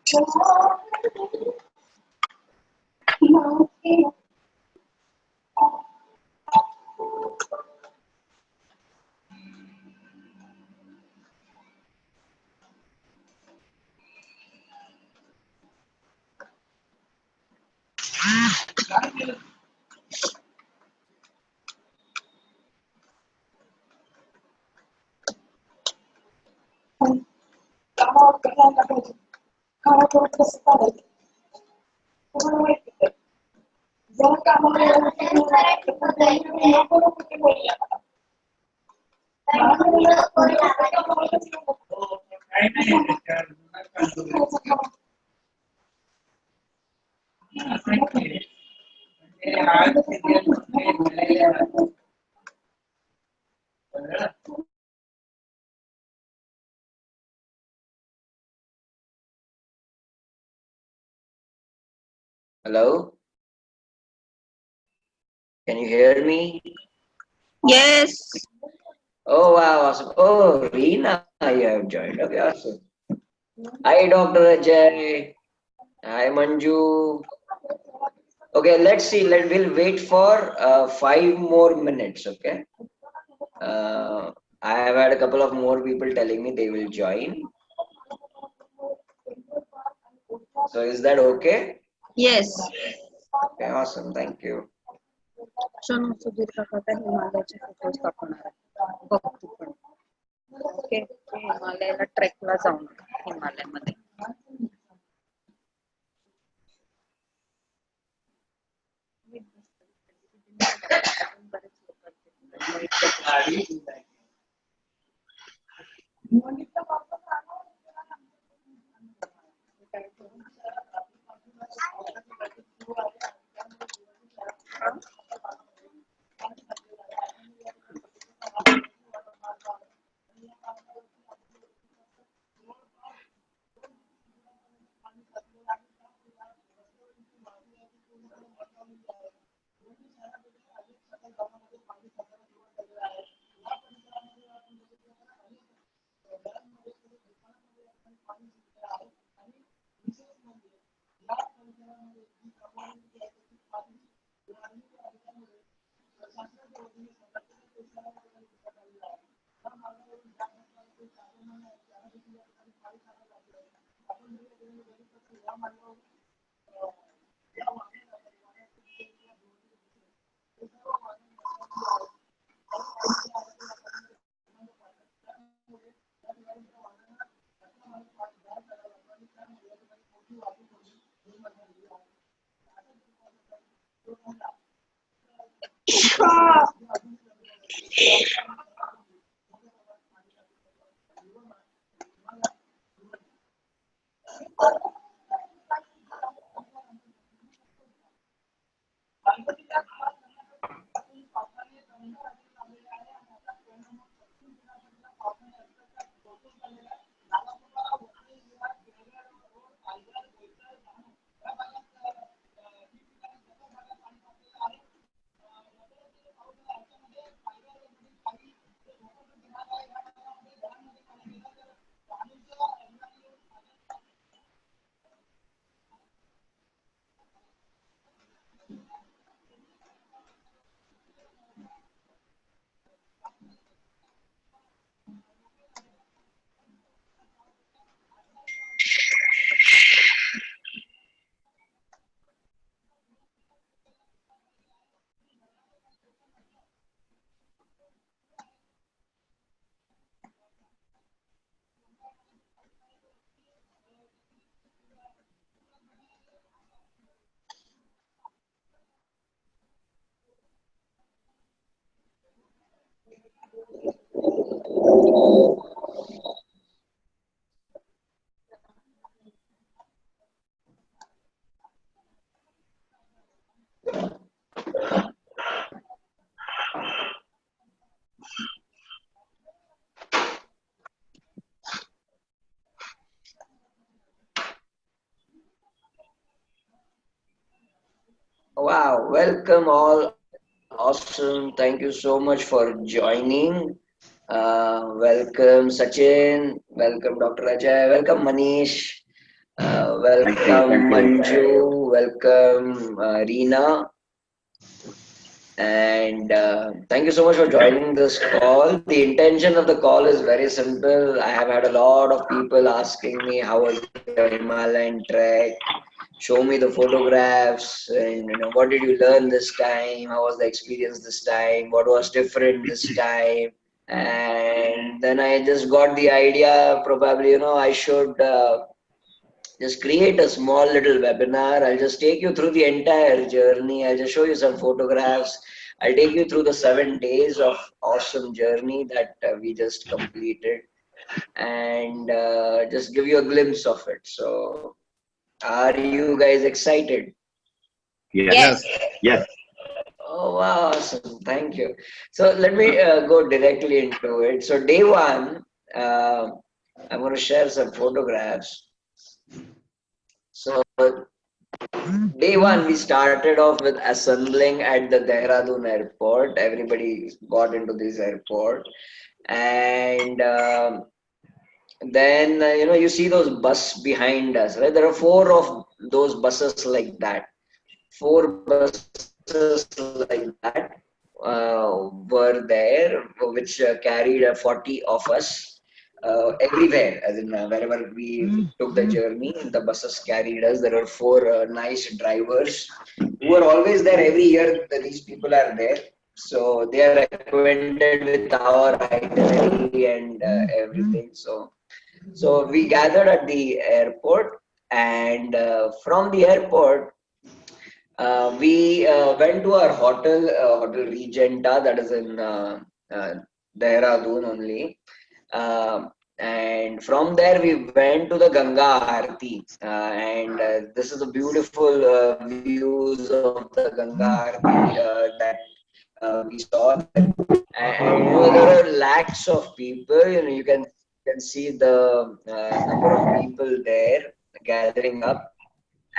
Hello? Can you hear me? Yes. Oh, wow, awesome. Oh, Reena, you have joined. Okay, awesome. Hi, Dr. Ajay. Hi, Manju. Okay, let's see. We'll wait for 5 more minutes, okay? I have had a couple of more people telling me they will join. So is that okay? Yes. Okay, awesome. Thank you. Sonu Sudhir काका का हिमालयाचे photos दाखवणार आहे बघ तू पण okay हिमालयाला ट्रेकला जाऊन हिमालयामध्ये Wow, welcome all. Awesome. Thank you so much for joining. Welcome Sachin. Welcome Dr. Ajay. Welcome Manish. welcome Thank you. Manju, welcome Reena, and thank you so much for joining this call. The intention of the call is very simple. I have had a lot of people asking me how was your Himalayan trek, show me the photographs, and what did you learn this time, how was the experience this time, what was different this time. And then I just got the idea, probably I should just create a small little webinar. I'll just take you through the entire journey. I'll just show you some photographs. I'll take you through the 7 days of awesome journey that we just completed, and just give you a glimpse of it. So are you guys excited? Yes. Yes. Yes. Oh, wow, awesome. Thank you. So let me go directly into it. So day one, uh, I'm going to share some photographs. So day one, we started off with assembling at the Dehradun airport. Everybody got into this airport. And then, you see those bus behind us, right? There are four of those buses like that. Four buses like that were there, which carried 40 of us everywhere, as in wherever we took the journey, the buses carried us. There were four nice drivers who are always there every year. These people are there, so they are acquainted with our itinerary and everything. So we gathered at the airport, and from the airport we went to our Hotel Regenta, that is in Dehradun only. And from there we went to the Ganga Aarthi, and this is the beautiful views of the Ganga Aarthi that we saw there. And there are lakhs of people. You can see the number of people there gathering up,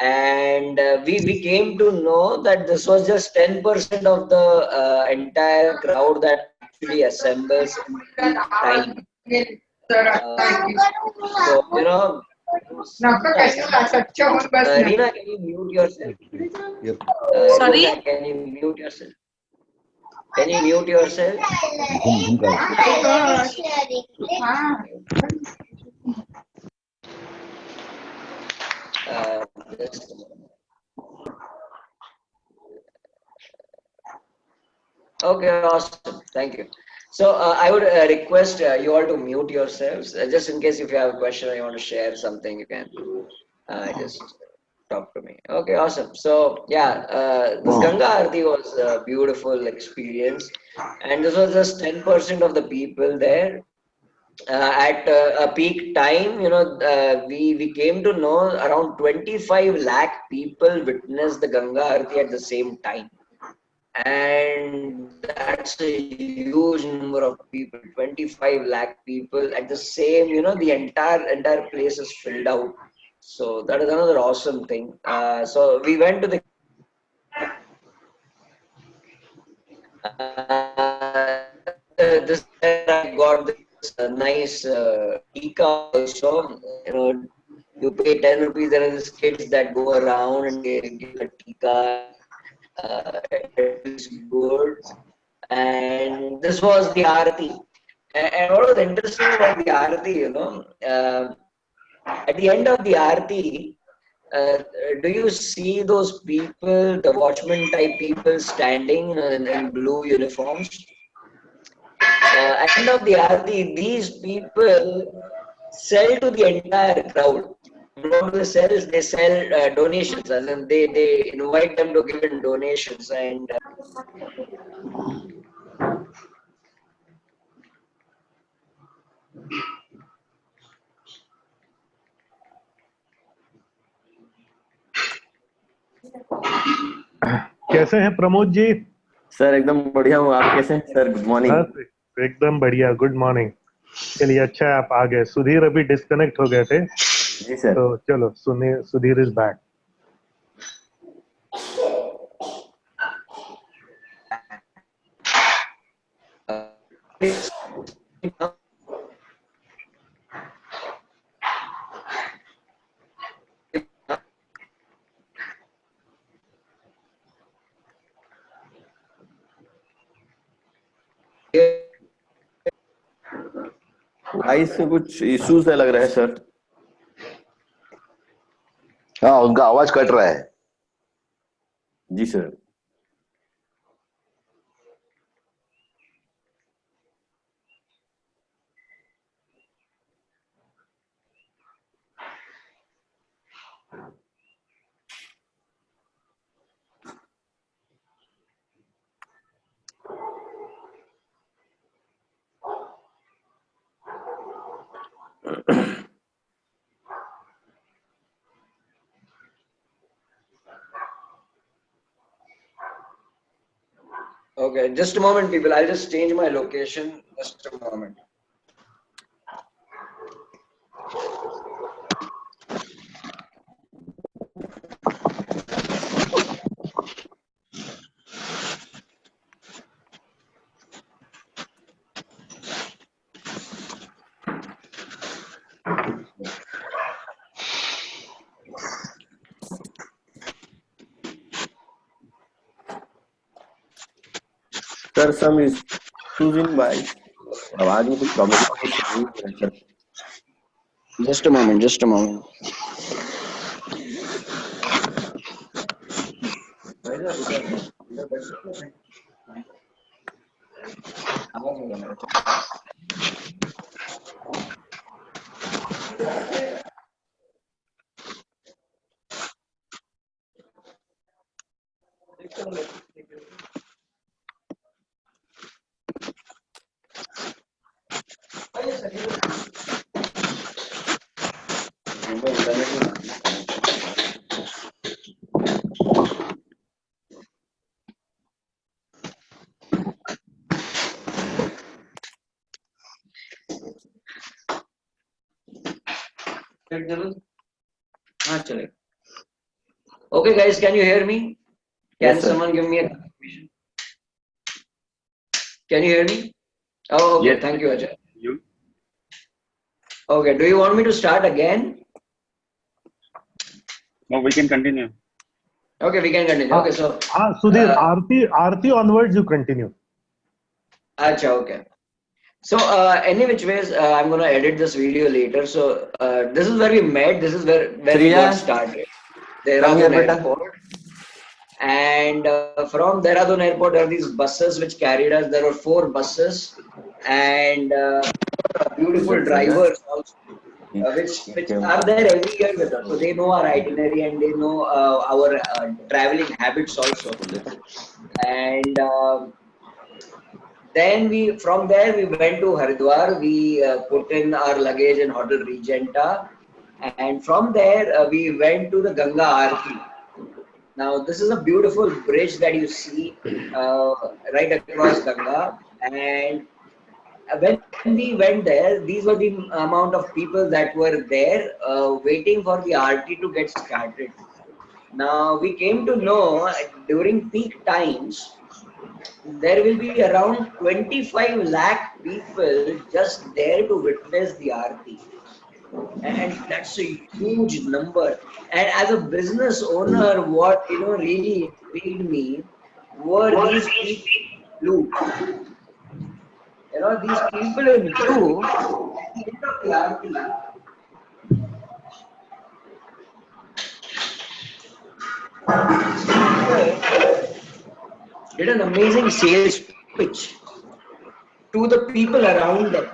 and we came to know that this was just 10% of the entire crowd that actually assembles in peak time. So sometimes, Reena, can you mute yourself? Yep. Sorry? Reena, can you mute yourself? Can you mute yourself? Just a moment. Okay, awesome. Thank you. So I would request you all to mute yourselves, just in case if you have a question or you want to share something, you can just talk to me. Okay, awesome. So yeah, this Ganga Aarti was a beautiful experience, and this was just 10% of the people there. At a peak time, we came to know around 25 lakh people witnessed the Ganga Aarti at the same time, and that's a huge number of people. 25 lakh people at the same, the entire place is filled out. So that is another awesome thing. So we went to the this there I got this nice tika also. You pay 10 rupees. There are these kids that go around and they give a tika. It feels good. And this was the Aarti. And what was interesting about the Aarti, at the end of the Aarti, uh, do you see those people, the watchman type people standing in blue uniforms? At the end of the Aarti, these people sell to the entire crowd. What do they sell? They sell donations, as in they invite them to give in donations. And कैसे हैं Pramod ji? Sir एकदम बढ़िया हूँ। आप कैसे हैं sir? Good morning. बस एकदम बढ़िया, गुड मॉर्निंग। चलिए, अच्छा है आप आ गए। सुधीर अभी डिस्कनेक्ट हो गए थे, जी सर। तो चलो सुधीर इज बैक। आईज से कुछ इश्यूज है लग रहा है सर। हाँ, उनका आवाज कट रहा है। जी sir. Okay, just a moment, people. I'll just change my location. Just a moment. Sir some issues in voice, आवाज में कुछ प्रॉब्लम है sir. Just a moment. Just a moment. Okay, guys, can you hear me? Can Yes, sir. someone give me a confirmation? Can you hear me? Oh, okay. Yes. Thank you, Ajay. You? Okay, do you want me to start again? No, we can continue. Okay, we can continue. Okay, so Sudhir, Aarthi onwards you continue. Acha, okay. So any which ways, I'm gonna edit this video later. So this is where we met. This is where we got started. Dehradun Airport. And from Dehradun Airport, there are these buses which carried us. There were 4 buses and beautiful drivers also, which are there every year with us. So they know our itinerary and they know our traveling habits also. And then from there we went to Haridwar. We put in our luggage in Hotel Regenta, and from there we went to the Ganga Aarthi. Now this is a beautiful bridge that you see right across Ganga, and when we went there, these were the amount of people that were there waiting for the Aarthi to get started. Now we came to know during peak times there will be around 25 lakh people just there to witness the Aarti. And that's a huge number. And as a business owner, what really intrigued me were these people in blue. These people in blue at the end of the Aarti. Did an amazing sales pitch to the people around them.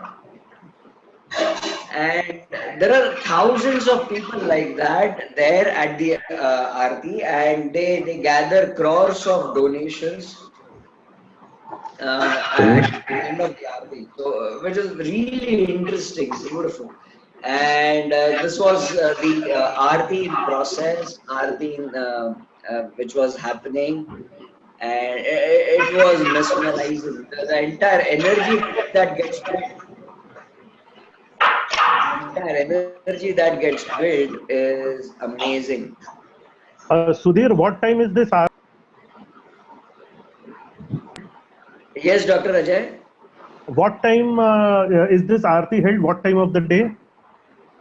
And there are thousands of people like that there at the Aarti, and they gather crores of donations at the end of the Aarti, so which is really interesting, beautiful. And this was the Aarti in process, Aarti which was happening, and it was mesmerizing. The entire energy that gets built is amazing. Sudhir, what time is this? Yes, Dr. Ajay. What time is this Aarti held? What time of the day?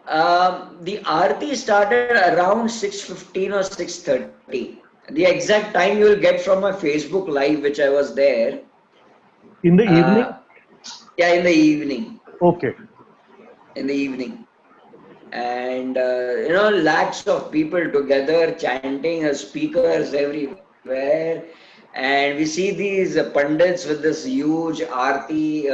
The Aarti started around 6:15 or 6:30. The exact time you will get from my Facebook Live, which I was there. In the evening? Yeah, in the evening. Okay. in the evening. And lakhs of people together chanting, speakers everywhere, and we see these pundits with this huge Aarthi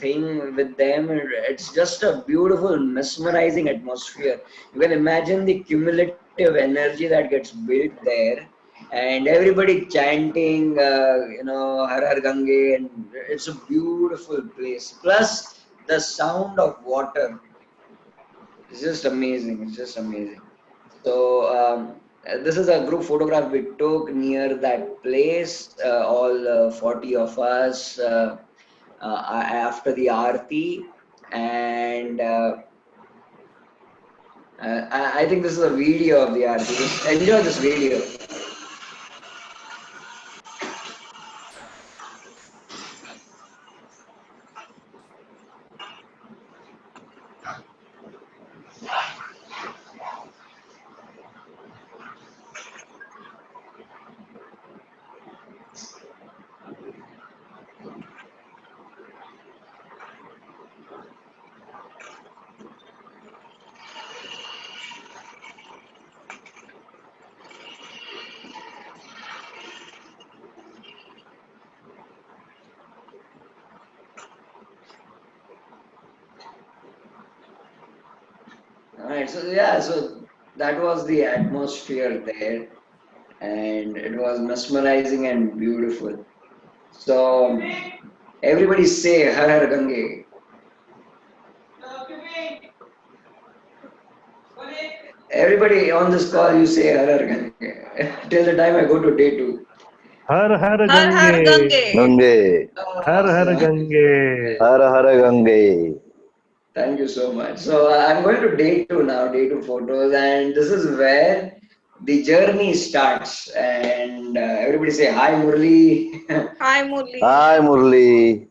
thing with them. It's just a beautiful, mesmerizing atmosphere. You can imagine the cumulative energy that gets built there, and everybody chanting, Har Har Gange, and it's a beautiful place. Plus the sound of water. It's just amazing. It's just amazing. So this is a group photograph we took near that place. All 40 of us after the Aarthi, and I think this is a video of the Aarthi. Just enjoy this video. All right, so yeah, so that was the atmosphere there, and it was mesmerizing and beautiful. So everybody say Har Har Gange. Everybody on this call, you say Har Har Gange till the time I go to day two. Har Har Har Har Gange. Gange. Gange. Har Har Awesome. Gange. Har Har Gange. Thank you so much. So I'm going to day two now, day two photos, and this is where the journey starts. And everybody say hi, Murali. Hi, Murali. Hi, Murali.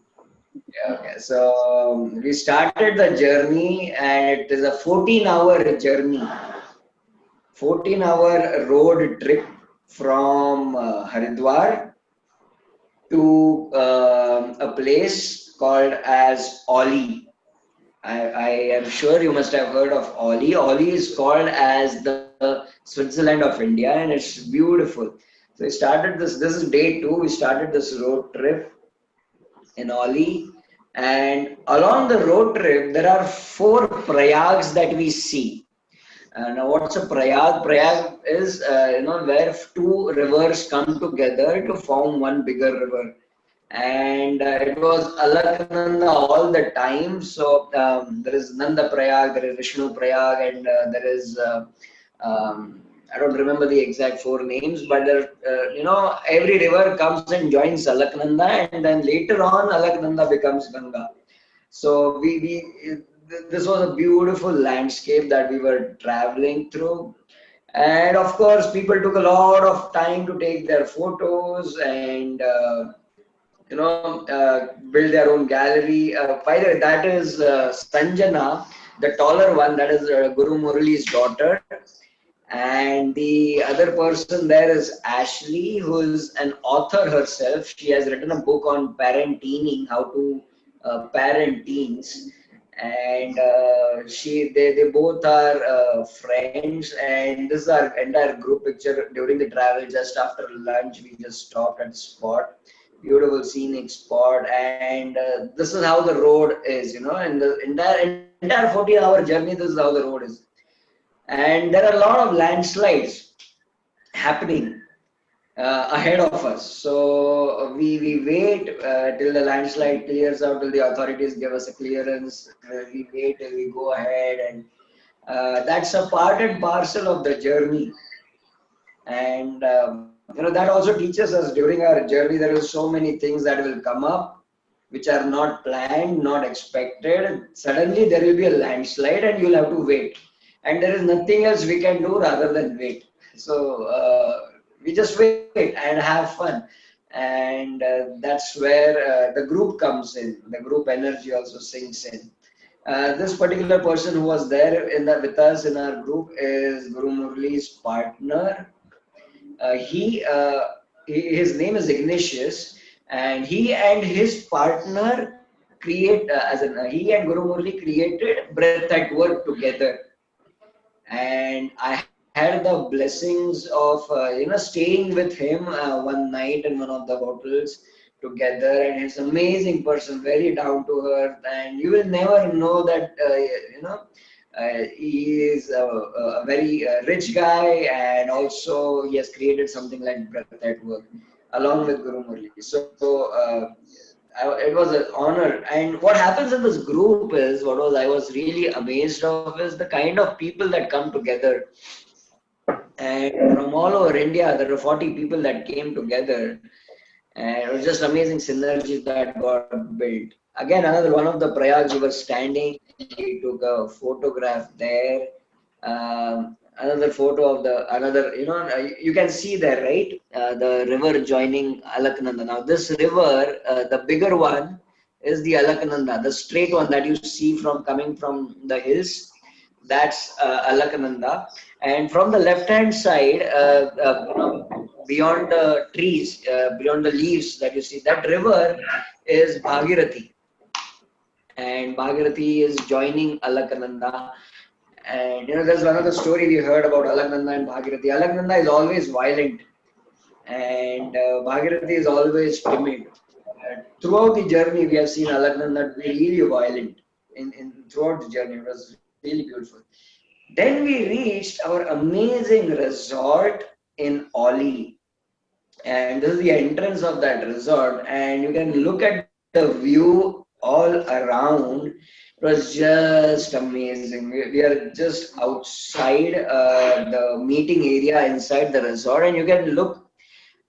Okay, so we started the journey, and it is a 14-hour journey, 14-hour road trip from Haridwar to a place called as Auli. I am sure you must have heard of Auli. Auli is called as the Switzerland of India, and it's beautiful. So we started this. This is day two. We started this road trip in Auli, and along the road trip, there are four prayags that we see. Now, what's a prayag? Prayag is where two rivers come together to form one bigger river, and it was Alaknanda all the time. So there is Nanda Prayag, there is Vishnu Prayag, and there is I don't remember the exact four names, but there, every river comes and joins Alaknanda, and then later on Alaknanda becomes Ganga. So this was a beautiful landscape that we were traveling through. And of course, people took a lot of time to take their photos and build their own gallery. By the way, that is Sanjana, the taller one. That is Guru Murali's daughter. And the other person there is Ashley, who is an author herself. She has written a book on parenting, how to parent teens. And they both are friends. And this is our entire group picture during the travel. Just after lunch, we just stopped at the spot. Beautiful scenic spot, and this is how the road is. In the entire 14-hour journey, this is how the road is. And there are a lot of landslides happening ahead of us. So we wait till the landslide clears out, till the authorities give us a clearance. We wait till we go ahead, and that's a part and parcel of the journey. And that also teaches us during our journey there is so many things that will come up which are not planned, not expected. Suddenly there will be a landslide and you'll have to wait, and there is nothing else we can do rather than wait. So we just wait and have fun, and that's where the group comes in. The group energy also sinks in. This particular person who was there with us in our group is Guru Murali's partner. His name is Ignatius, and he and his partner create, he and Guru Murali created Breath at Work together. And I had the blessings of staying with him one night in one of the hotels together, and he's an amazing person, very down to earth, and you will never know that he is a very rich guy, and also he has created something like Breath at Work along with Guru Murali. It was an honor. And what happens in this group is, I was really amazed of is the kind of people that come together. And from all over India, there were 40 people that came together, and it was just amazing synergy that got built. Again, another one of the Prayags, we were standing, he took a photograph there. Another photo of you can see there, right? The river joining Alaknanda. Now, this river, the bigger one, is the Alaknanda, the straight one that you see coming from the hills. That's Alaknanda. And from the left-hand side, beyond the trees, beyond the leaves that you see, that river is Bhagirathi. And Bhagirathi is joining Alaknanda. And there's another story we heard about Alaknanda and Bhagirathi. Alaknanda is always violent, and Bhagirathi is always timid. Throughout the journey, we have seen Alaknanda be really violent. Throughout the journey, it was really beautiful. Then we reached our amazing resort in Auli, and this is the entrance of that resort, and you can look at the view all around. It was just amazing. We are just outside the meeting area inside the resort, and you can look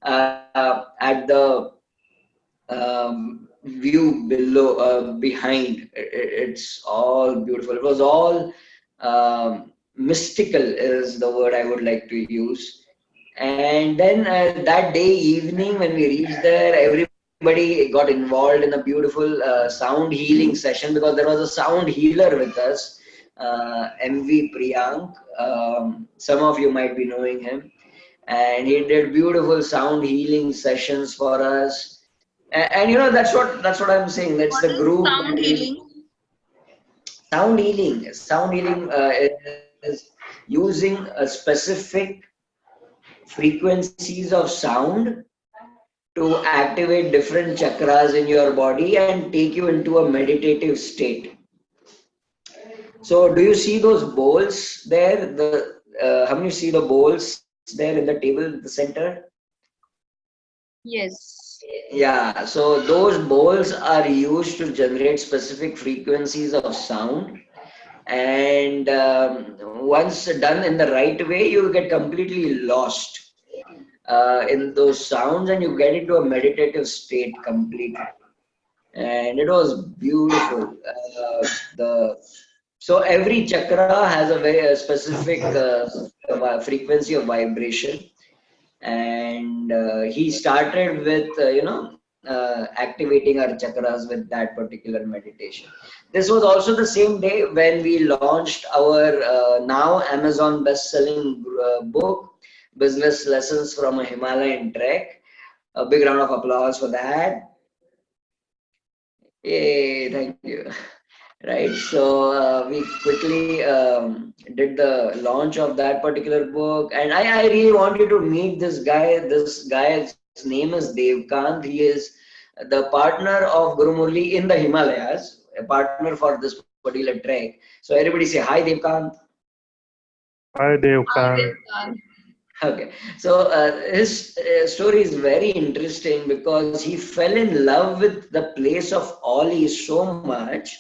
at the view below, behind. It's all beautiful. It was all mystical is the word I would like to use. And then that day evening when we reached there, everybody got involved in a beautiful sound healing session, because there was a sound healer with us, MV Priyank. Some of you might be knowing him, and he did beautiful sound healing sessions for us. And that's what I'm saying. That's the group. Sound healing? Sound healing is using a specific frequencies of sound to activate different chakras in your body and take you into a meditative state. So do you see those bowls there? How many see the bowls there in the table in the center? Yes. Yeah, so those bowls are used to generate specific frequencies of sound, and once done in the right way, you get completely lost in those sounds, and you get into a meditative state completely. And it was beautiful. So every chakra has a very specific frequency of vibration. And he started with activating our chakras with that particular meditation. This was also the same day when we launched our now Amazon best-selling book, Business Lessons from a Himalayan Trek. A big round of applause for that. Yay, thank you. Right, so we quickly did the launch of that particular book, and I really wanted to meet this guy. This guy's name is Devkant. He is the partner of Guru Murali in the Himalayas, a partner for this particular trek. So everybody say hi, Devkant. Hi, Devkant. Okay, so his story is very interesting because he fell in love with the place of Auli so much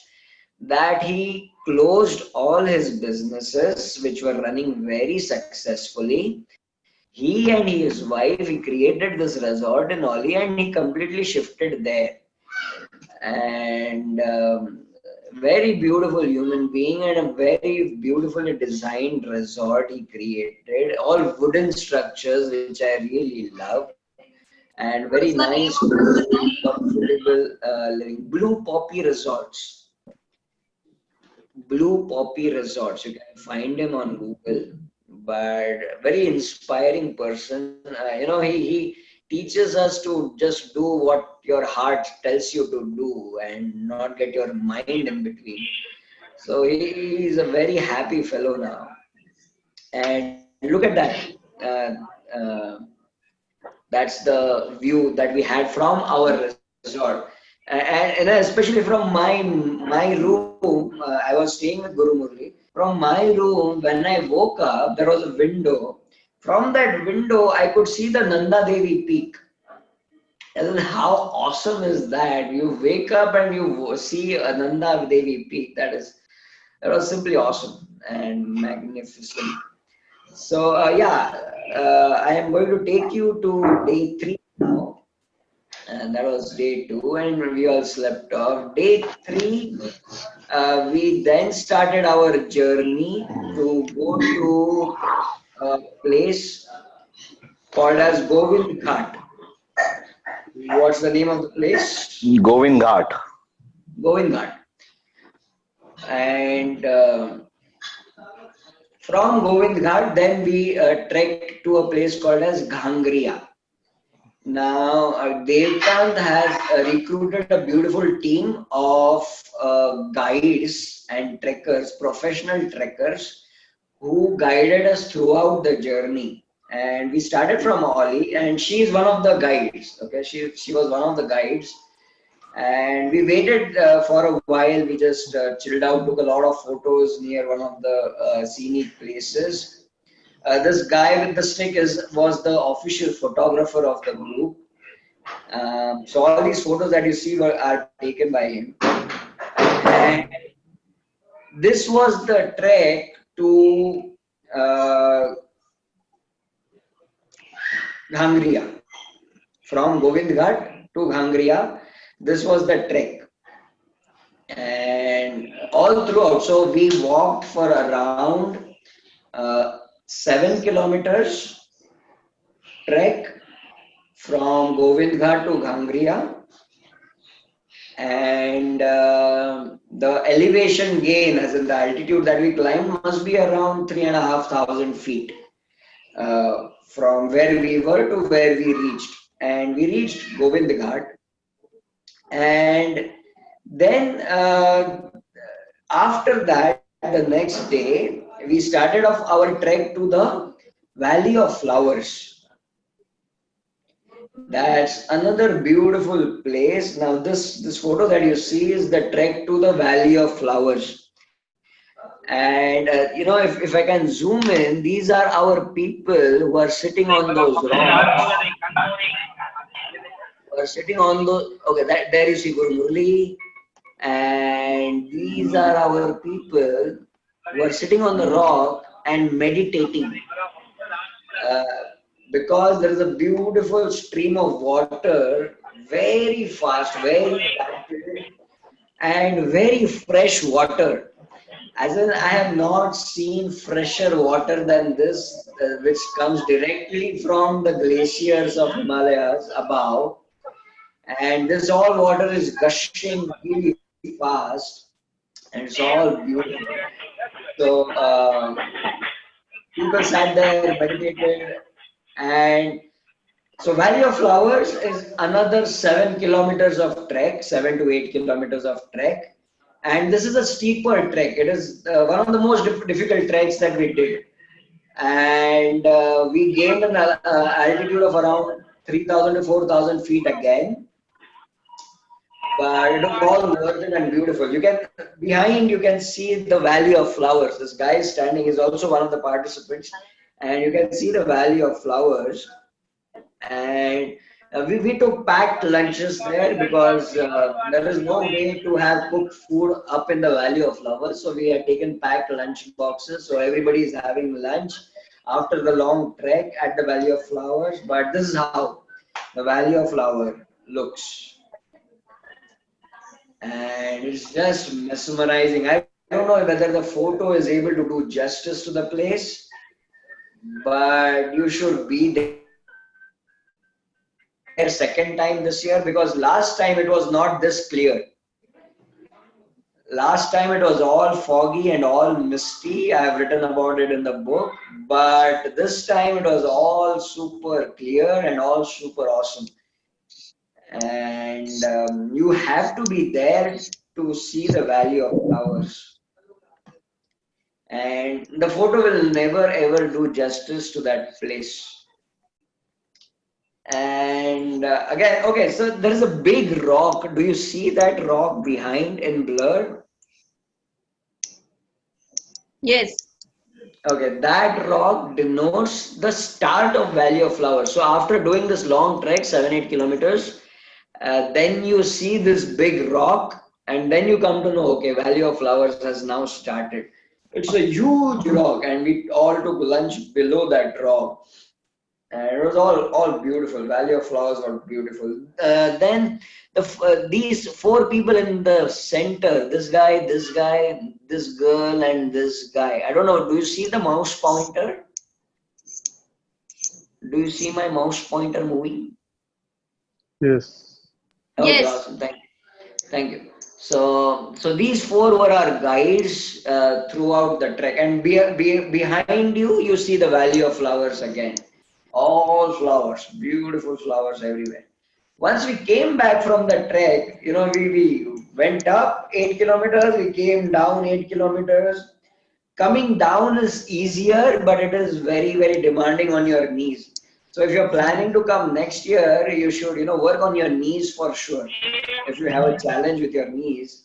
that he closed all his businesses, which were running very successfully. He and his wife, he created this resort in Auli, and he completely shifted there. And very beautiful human being, and a very beautifully designed resort he created. All wooden structures, which I really love. And very nice, comfortable living. Blue Poppy Resorts. Blue Poppy Resorts. You can find him on Google, but very inspiring person. teaches us to just do what your heart tells you to do and not get your mind in between. So he is a very happy fellow now. And look at that. Uh, uh, that's the view that we had from our resort. And especially from my room, I was staying with Guru Murli. From my room, when I woke up, there was a window. From that window, I could see the Nanda Devi peak. And how awesome is that? You wake up and you see a Nanda Devi peak. That was simply awesome and magnificent. So I am going to take you to day 3 now. And that was day 2, and we all slept off. Day 3, we then started our journey to go to a place called as Govind Ghat. What's the name of the place? Govind Ghat. Govind Ghat. And from Govind Ghat, then we trekked to a place called as Ghangriya. Now, Devkant has recruited a beautiful team of guides and trekkers, professional trekkers, who guided us throughout the journey. And we started from Auli, and she is one of the guides. Okay, she was one of the guides, and we waited for a while. We just chilled out, took a lot of photos near one of the scenic places. This guy with the stick was the official photographer of the group. So all these photos that you see are taken by him. And this was the trek to Ghangriya. From Govind Ghat to Ghangriya, this was the trek. And all throughout, so we walked for around 7 kilometers trek from Govind Ghat to Ghangriya, and the elevation gain, as in the altitude that we climbed, must be around 3,500 feet from where we were to where we reached. And we reached Govind Ghat, and then after that, the next day, we started off our trek to the Valley of Flowers. That's another beautiful place. Now, this photo that you see is the trek to the Valley of Flowers. And if I can zoom in, these are our people who are sitting on those rocks. Who are sitting on those. Okay, there you see Guru Murali. And these are our people who are sitting on the rock and meditating. Because there is a beautiful stream of water, very fast, very rapid, and very fresh water. As in, I have not seen fresher water than this, which comes directly from the glaciers of Himalayas above. And this all water is gushing really fast, and it's all beautiful. So people sat there, meditated, and so Valley of Flowers is another 7 kilometers of trek, 7 to 8 kilometers of trek, and this is a steeper trek. It is one of the most difficult treks that we did, and we gained an altitude of around 3,000 to 4,000 feet again. But it was all worth it and beautiful. Behind you can see the Valley of Flowers. This guy is standing, is also one of the participants, and you can see the Valley of Flowers. And we took packed lunches there because there is no way to have cooked food up in the Valley of Flowers. So we had taken packed lunch boxes. So everybody is having lunch after the long trek at the Valley of Flowers. But this is how the Valley of Flower looks. And it's just mesmerizing. I don't know whether the photo is able to do justice to the place, but you should be there second time this year, because last time it was not this clear. Last time it was all foggy and all misty. I have written about it in the book, but this time it was all super clear and all super awesome. And you have to be there to see the value of flowers. And the photo will never ever do justice to that place. And again, okay, so there is a big rock. Do you see that rock behind in blur? Yes. Okay, that rock denotes the start of Valley of Flowers. So after doing this long trek, 7-8 kilometers, then you see this big rock, and then you come to know, okay, Valley of Flowers has now started. It's a huge rock, and we all took lunch below that rock. And it was all beautiful. Valley of Flowers were beautiful. Then these four people in the center, this guy, this girl, and this guy. I don't know. Do you see the mouse pointer? Do you see my mouse pointer moving? Yes. Okay, Yes. awesome. Thank you. So these four were our guides throughout the trek, and behind you, you see the Valley of Flowers again. All flowers, beautiful flowers everywhere. Once we came back from the trek, we went up 8 kilometers, we came down 8 kilometers. Coming down is easier, but it is very, very demanding on your knees. So if you're planning to come next year, you should, work on your knees for sure. If you have a challenge with your knees.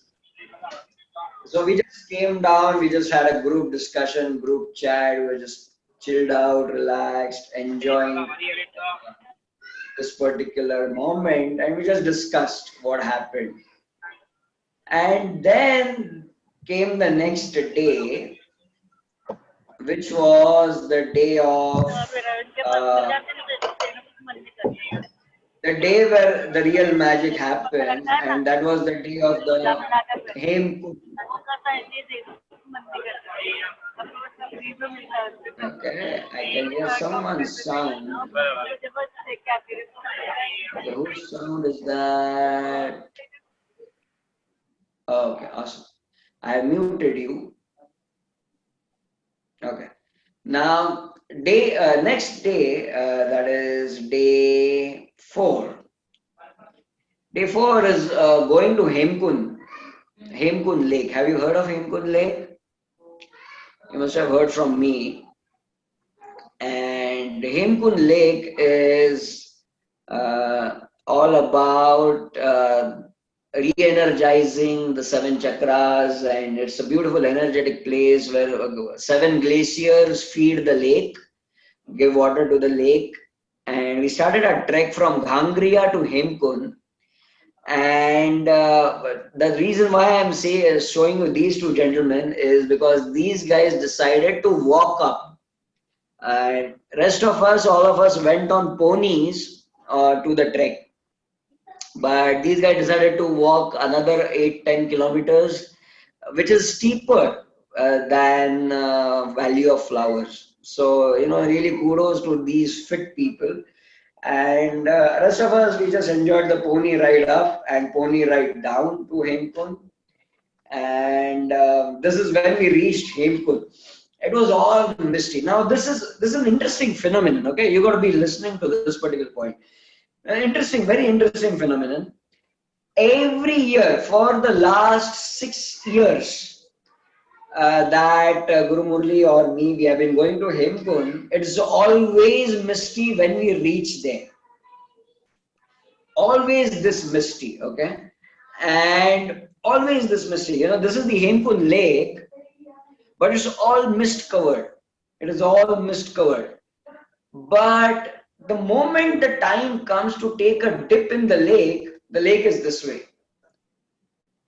So we just came down, we just had a group discussion, group chat, we were just chilled out, relaxed, enjoying this particular moment, and we just discussed what happened. And then came the next day, which was the day of the day where the real magic happened, and that was the day of the Hemkund. Okay, I can hear someone's sound. Okay, whose sound is that? Okay, awesome. I muted you. Okay. Now, next day, that is day 4. Day 4 is going to Hemkund Lake. Have you heard of Hemkund Lake? You must have heard from me. And Hemkund Lake is all about re-energizing the 7 chakras, and it's a beautiful energetic place where 7 glaciers feed the lake, give water to the lake. And we started our trek from Ghangriya to Hemkund. And the reason why I'm showing you these two gentlemen is because these guys decided to walk up. And rest of us, all of us, went on ponies to the trek. But these guys decided to walk another 8-10 kilometers, which is steeper than Valley of Flowers. So, really kudos to these fit people. And rest of us, we just enjoyed the pony ride up and pony ride down to Hemkund. And this is when we reached Hemkund. It was all misty. Now, this is an interesting phenomenon. Okay, you got to be listening to this particular point. Very interesting phenomenon. Every year for the last 6 years that Guru Murali or me, we have been going to Hemkund, it's always misty when we reach there. Always this misty, okay? And always this misty. This is the Hemkund Lake, but it's all mist covered. It is all mist covered. But the moment the time comes to take a dip in the lake is this way.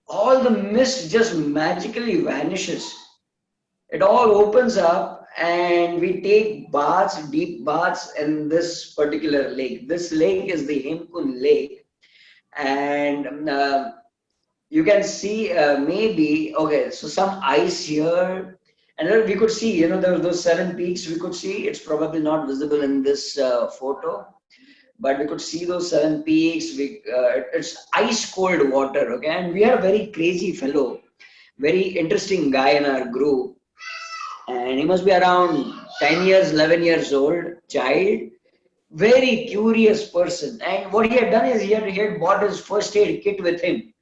All the mist just magically vanishes. It all opens up and we take baths, deep baths in this particular lake. This lake is the Hemkund Lake. And you can see maybe, okay, so some ice here. And then we could see, there were those 7 peaks we could see. It's probably not visible in this photo, but we could see those 7 peaks. It's ice cold water, okay? And we are a very crazy fellow. very interesting guy in our group, and he must be around 10 years, 11 years old, child, very curious person. And what he had done is he had bought his first aid kit with him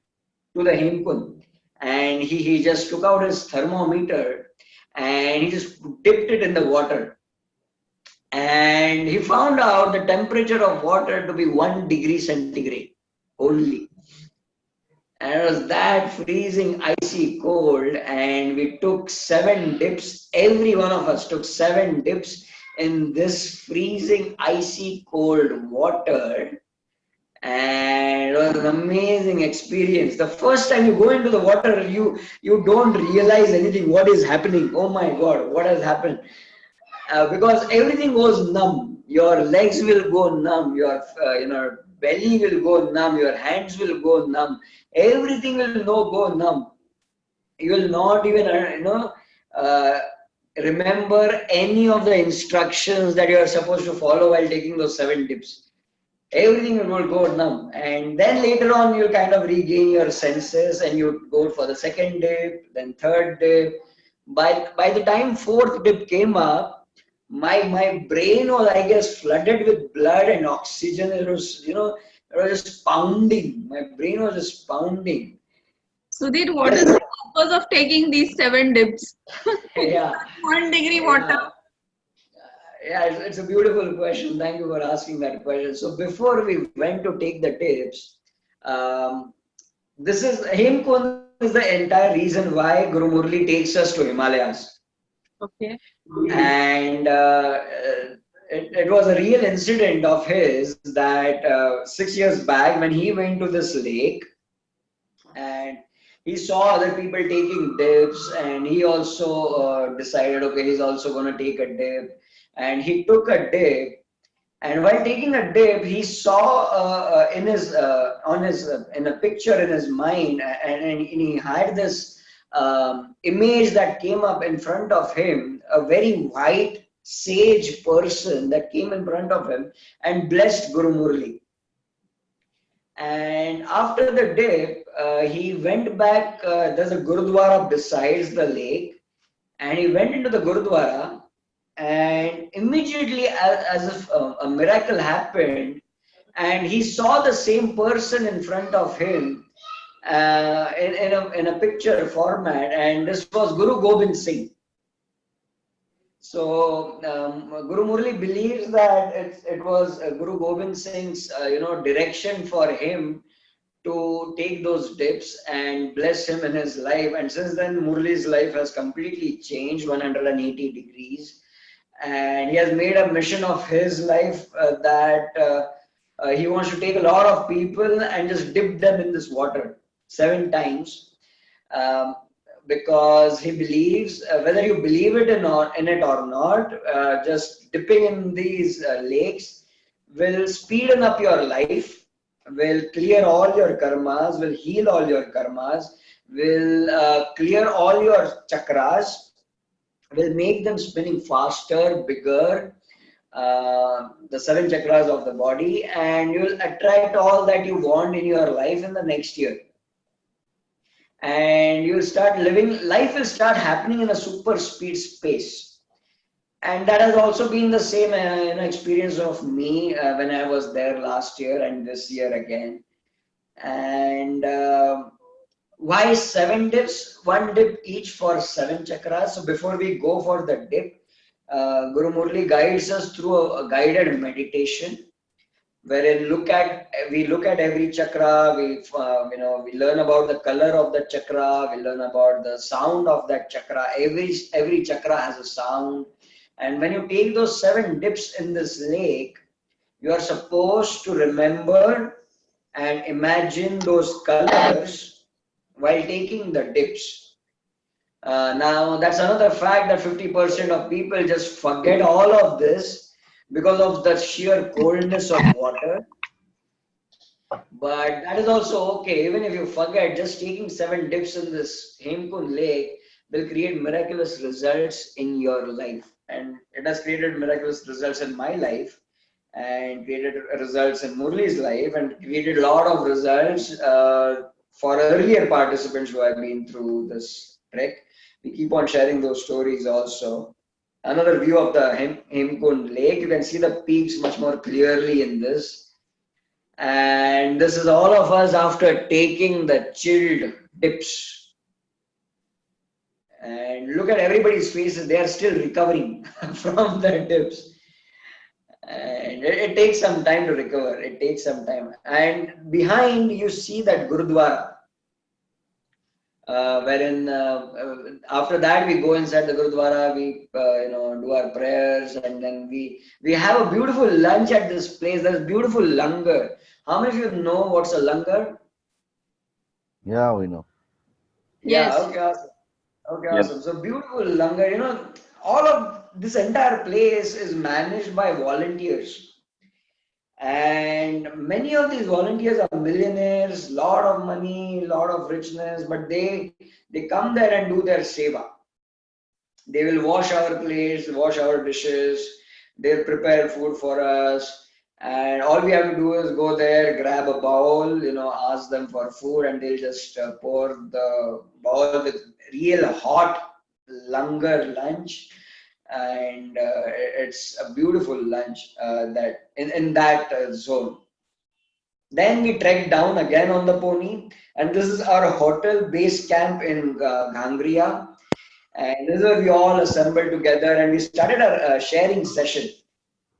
to the Hemkund, and he just took out his thermometer and he just dipped it in the water, and he found out the temperature of water to be 1 degree centigrade only. And it was that freezing icy cold, and we took 7 dips. Every one of us took 7 dips in this freezing icy cold water, and it was an amazing experience. The first time you go into the water, you don't realize anything, what is happening. Oh my god, what has happened? Because everything goes numb. Your legs will go numb, your belly will go numb, your hands will go numb, everything will go numb. You will not even remember any of the instructions that you are supposed to follow while taking those 7 dips. Everything will go numb, and then later on you'll kind of regain your senses and you go for the second dip, then third dip. By the time fourth dip came up, my brain was, I guess, flooded with blood and oxygen. It was just pounding. My brain was just pounding. Sudhir, what is the purpose of taking these 7 dips? Yeah. 1 degree water. Yeah, it's a beautiful question. Thank you for asking that question. So before we went to take the tips, this is Hemkund is the entire reason why Guru Murali takes us to Himalayas. Okay. And it was a real incident of his that 6 years back when he went to this lake and he saw other people taking dips, and he also decided, okay, he's also going to take a dip, and he took a dip. And while taking a dip, he saw in a picture in his mind, and he had this image that came up in front of him, a very white sage person that came in front of him and blessed Guru Murali. And after the dip, he went back. There's a Gurudwara besides the lake, and he went into the Gurudwara, and immediately, as if a miracle happened, and he saw the same person in front of him in a picture format, and this was Guru Gobind Singh. So Guru Murali believes that it was Guru Gobind Singh's direction for him to take those dips and bless him in his life. And since then, Murali's life has completely changed 180 degrees. And he has made a mission of his life that he wants to take a lot of people and just dip them in this water 7 times. Because he believes, whether you believe it in it or not, just dipping in these lakes will speeden up your life, will clear all your karmas, will heal all your karmas, will clear all your chakras, will make them spinning faster, bigger, the 7 chakras of the body, and you will attract all that you want in your life in the next year. And you'll start living, life will start happening in a super speed space. And that has also been the same experience of me when I was there last year and this year again. And why 7 dips? 1 dip each for 7 chakras. So before we go for the dip, Guru Murali guides us through a guided meditation, wherein we look at every chakra, we learn about the color of the chakra, we learn about the sound of that chakra. Every chakra has a sound, and when you take those 7 dips in this lake, you are supposed to remember and imagine those colors while taking the dips. Now that's another fact that 50% of people just forget all of this because of the sheer coldness of water. But that is also okay. Even if you forget, just taking 7 dips in this Hemkund lake will create miraculous results in your life. And it has created miraculous results in my life, and created results in Murali's life, and created a lot of results for earlier participants who have been through this trek. We keep on sharing those stories also. Another view of the Hemkund lake. You can see the peaks much more clearly in this. And this is all of us after taking the chilled dips. And look at everybody's faces, they are still recovering from the dips. And it takes some time to recover, it takes some time. And behind you see that Gurudwara, wherein after that we go inside the Gurudwara, we do our prayers, and then we have a beautiful lunch at this place. There's beautiful langar. How many of you know what's a langar? Yeah, we know. Yeah, Yes. okay, awesome. Okay, Yes. awesome. So beautiful langar. All of this entire place is managed by volunteers. And many of these volunteers are millionaires, lot of money, lot of richness, but they come there and do their seva. They will wash our plates, wash our dishes, they'll prepare food for us, and all we have to do is go there, grab a bowl, ask them for food, and they'll just pour the bowl with real hot langar lunch. And it's a beautiful lunch that in that zone. Then we trekked down again on the pony, and this is our hotel base camp in Gangria. And this is where we all assembled together, and we started a sharing session.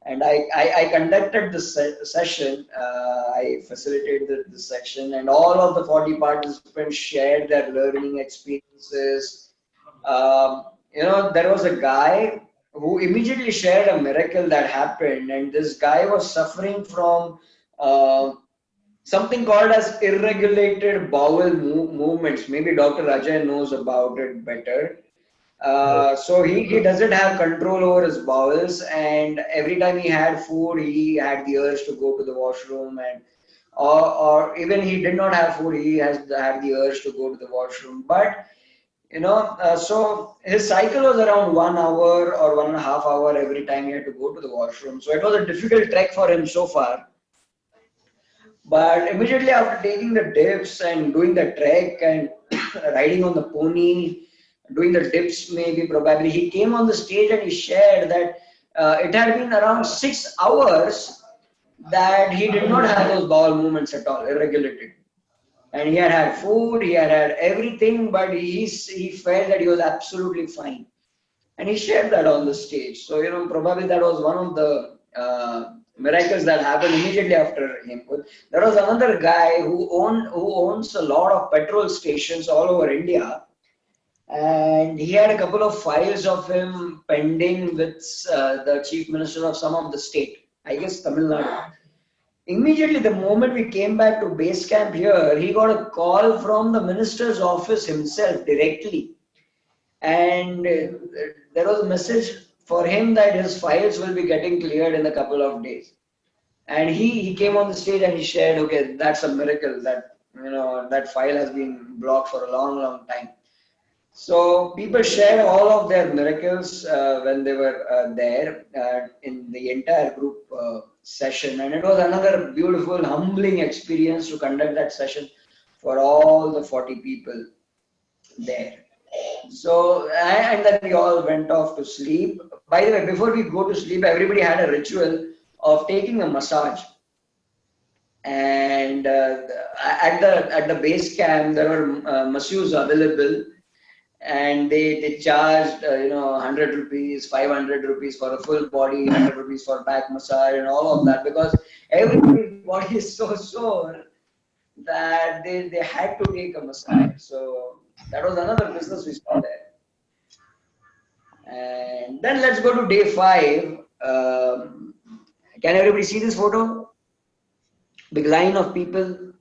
And I conducted this session. I facilitated the section, and all of the 40 participants shared their learning experiences. There was a guy who immediately shared a miracle that happened, and this guy was suffering from something called as irregulated bowel movements. Maybe Dr. Ajay knows about it better. So he doesn't have control over his bowels, and every time he had food, he had the urge to go to the washroom, and or even he did not have food, he had the urge to go to the washroom. But so his cycle was around 1 hour or 1.5 hours every time he had to go to the washroom. So it was a difficult trek for him so far. But immediately after taking the dips and doing the trek and riding on the pony, doing the dips maybe probably, he came on the stage and he shared that it had been around 6 hours that he did not have those bowel movements at all, irregulated. And he had food, he had everything, but he felt that he was absolutely fine. And he shared that on the stage. So, probably that was one of the miracles that happened immediately after him. There was another guy who owns a lot of petrol stations all over India. And he had a couple of files of him pending with the chief minister of some of the state, I guess Tamil Nadu. Immediately, the moment we came back to base camp here, he got a call from the minister's office himself directly. And there was a message for him that his files will be getting cleared in a couple of days. And he came on the stage and he shared, okay, that's a miracle that, that file has been blocked for a long, long time. So people shared all of their miracles when they were there in the entire group session, and it was another beautiful, humbling experience to conduct that session for all the 40 people there. So, and then we all went off to sleep. By the way, before we go to sleep, everybody had a ritual of taking a massage. And at the base camp, there were masseurs available. And they charged 100 rupees, 500 rupees for a full body, 100 rupees for back massage and all of that, because everybody's body is so sore that they had to take a massage. So that was another business we saw there. And then let's go to day 5. Can everybody see this photo? Big line of people.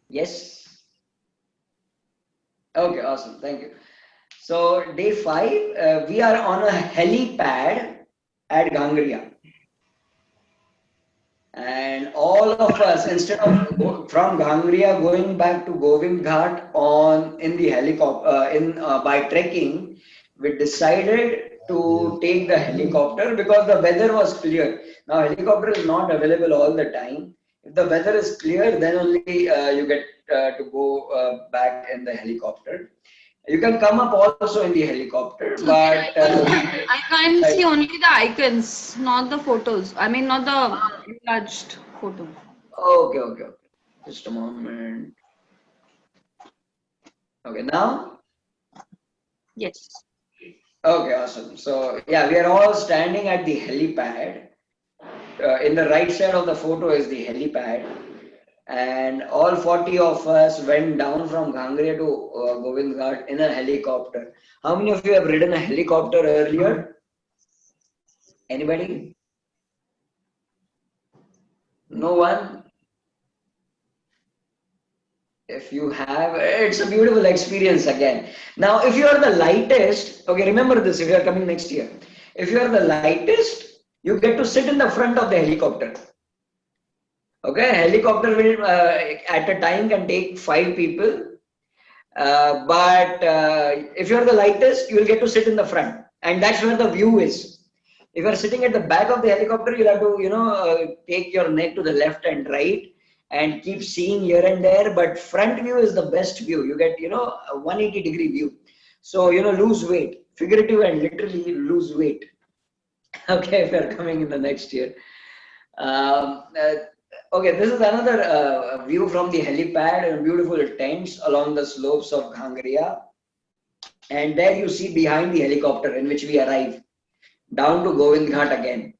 Yes. Okay, awesome. Thank you. So day 5, we are on a helipad at Gangria. And all of us, instead of from Gangria going back to Govind Ghat in the helicopter, by trekking, we decided to take the helicopter because the weather was clear. Now helicopter is not available all the time. If the weather is clear, then only you get to go back in the helicopter. You can come up also in the helicopter, but I can't see only the icons, not the photos. I mean, not the enlarged photo. okay. Just a moment. Okay, now? Yes. Okay, awesome. So, yeah, we are all standing at the helipad. In the right side of the photo is the helipad. And all 40 of us went down from Ganga to Govind Ghat in a helicopter. How many of you have ridden a helicopter earlier? Anybody? No one? If you have, it's a beautiful experience again. Now, if you are the lightest, okay, remember this if you are coming next year. If you are the lightest, you get to sit in the front of the helicopter. Okay, helicopter will at a time can take 5 people. But if you're the lightest, you will get to sit in the front, and that's where the view is. If you're sitting at the back of the helicopter, you'll have to, take your neck to the left and right and keep seeing here and there. But front view is the best view. You get, a 180-degree view. So, lose weight, figurative and literally lose weight. Okay, if you're coming in the next year. Um, uh, okay, this is another view from the helipad and beautiful tents along the slopes of Gangria. And there you see behind the helicopter in which we arrive down to Govind Ghat again.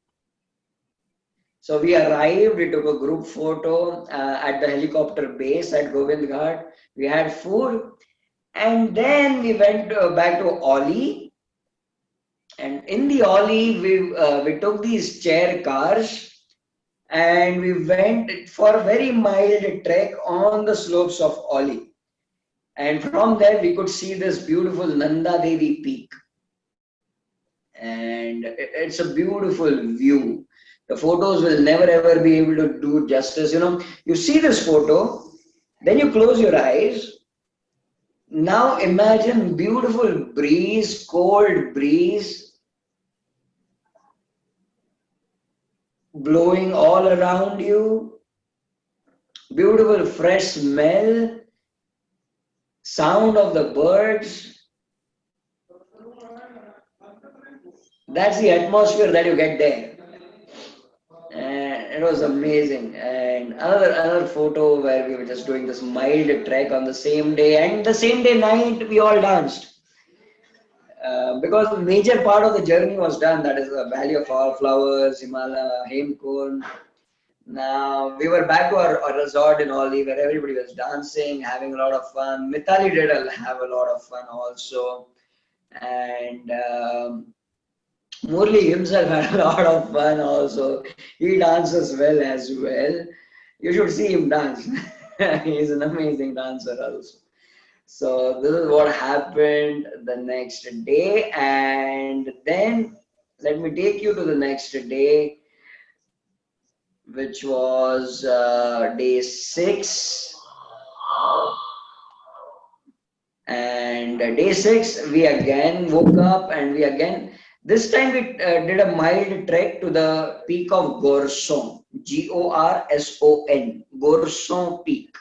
So we arrived, we took a group photo at the helicopter base at Govind Ghat. We had food and then we went back to Auli. And in the Auli, we took these chair cars and we went for a very mild trek on the slopes of Auli. And from there, we could see this beautiful Nanda Devi peak. And it's a beautiful view. The photos will never ever be able to do justice. You see this photo, then you close your eyes. Now imagine beautiful breeze, cold breeze, blowing all around you, beautiful fresh smell, sound of the birds. That's the atmosphere that you get there. And it was amazing. And another photo where we were just doing this mild trek on the same day, and the same day night we all danced. Because the major part of the journey was done, that is the Valley of All Flowers, Himalaya, Hemkund. Now we were back to our resort in Auli where everybody was dancing, having a lot of fun. Mithali did have a lot of fun also. And Murali himself had a lot of fun also. He dances well as well. You should see him dance. He's an amazing dancer also. So this is what happened the next day. And then let me take you to the next day, which was day 6. And day 6, we again woke up and this time we did a mild trek to the peak of Gorson, Gorson, Gorson Peak.